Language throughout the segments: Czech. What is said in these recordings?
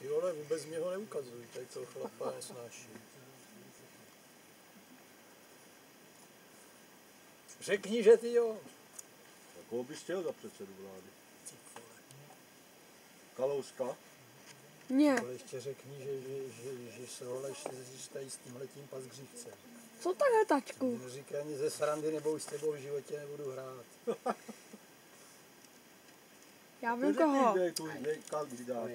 Ty vole, vůbec mě ho neukazuj, tady toho chlapa nesnáším. Řekni, že ty jo. Koho bys chtěl za předsedu vlády? Kalouska? Ne. Ale ještě řekni, že se holeš tady s tímhletím pasgřívcem. Co takhle, tačku? Neříkej ani ze srandy, nebo už s tebou v životě nebudu hrát. Já vím koho. Kandidát.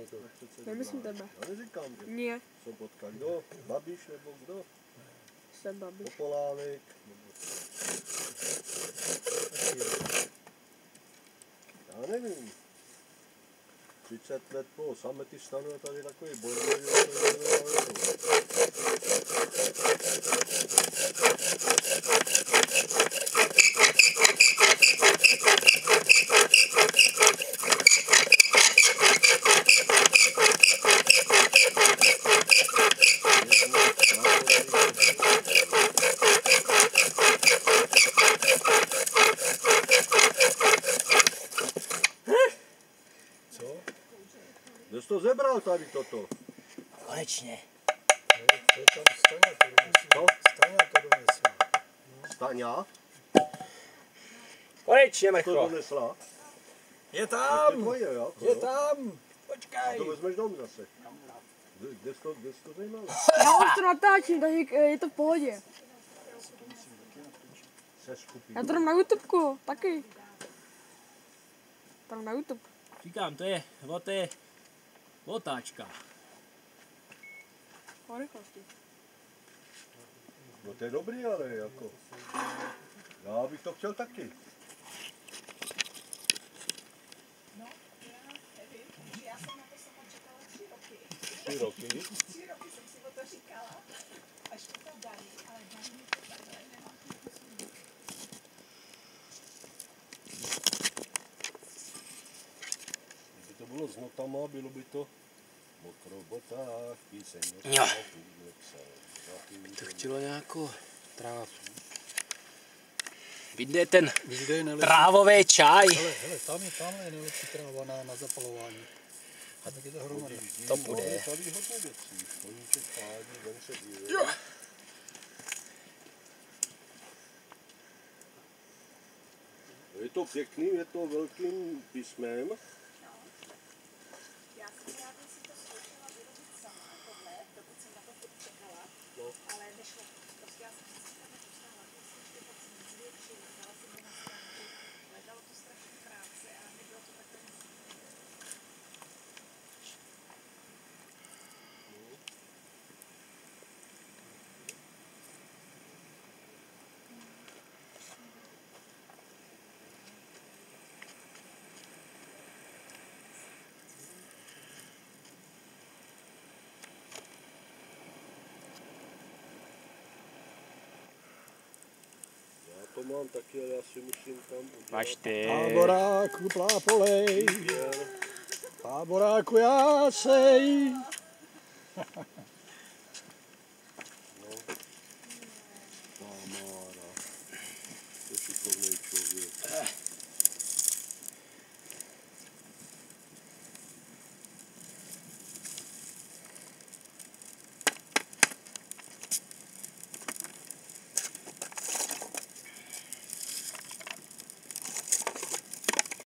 Nemyslím tebe. Já neříkám, že. Ne. Sobotka. Kdo? Babiš nebo kdo? Jsem Babiš. Topolánek. Já nevím. 30 let po Sametistanu je tady takový bordel, že Kdo jsi to zebral tady toto? Konečně. To je tam Staňa to donesla. Co? Staňa to donesla. Staňa? Konečně, To Mrcho. donesla? Je To je tam! tvoje, jako, Je no? tam! Počkej! To vezmeš domů zase. Kde jsi to zajímalo? Já už to natáčím, takže je to v pohodě. Se skupí. Já to dám na YouTubeku, taky. Tam na YouTube. Říkám, to je otáčka. O rychlosti. No to je dobrý, ale jako. Já bych to chtěl taky. No, já nevím, že já jsem na to sama čekala 3 roky. 3 roky. 3 roky jsem si o to říkala, až to tam dají, ale dají mi to takhle, nemám to smůlu. Kdyby to bylo s notama, bylo by to mokrobotách, píseň. Jo. To chtělo nějakou trávu. Vidíte ten Kde je nejlepší? trávový čaj? Hele, tam je nejlepší tráva na zapalování. A tak je to hromady. To bude. Tady hodně věcí. Koníček, pádí, ven se díve. Jo. Je to pěkný, je to velkým písmem. Já jsem ráda si to zkoušela vyrobit sama, tohle, dokud jsem na to furt čekala, ale nešlo to. Prostě já jsem si tam nedostala, když jsem to moc zvětšila, dala jsem to na stránku, ale dalo to strašně práce a nebylo to takhle nic. Já to mám taky, ale já si musím tam udělat. Máš ty. Táboráku plápolej, táboráku já sej.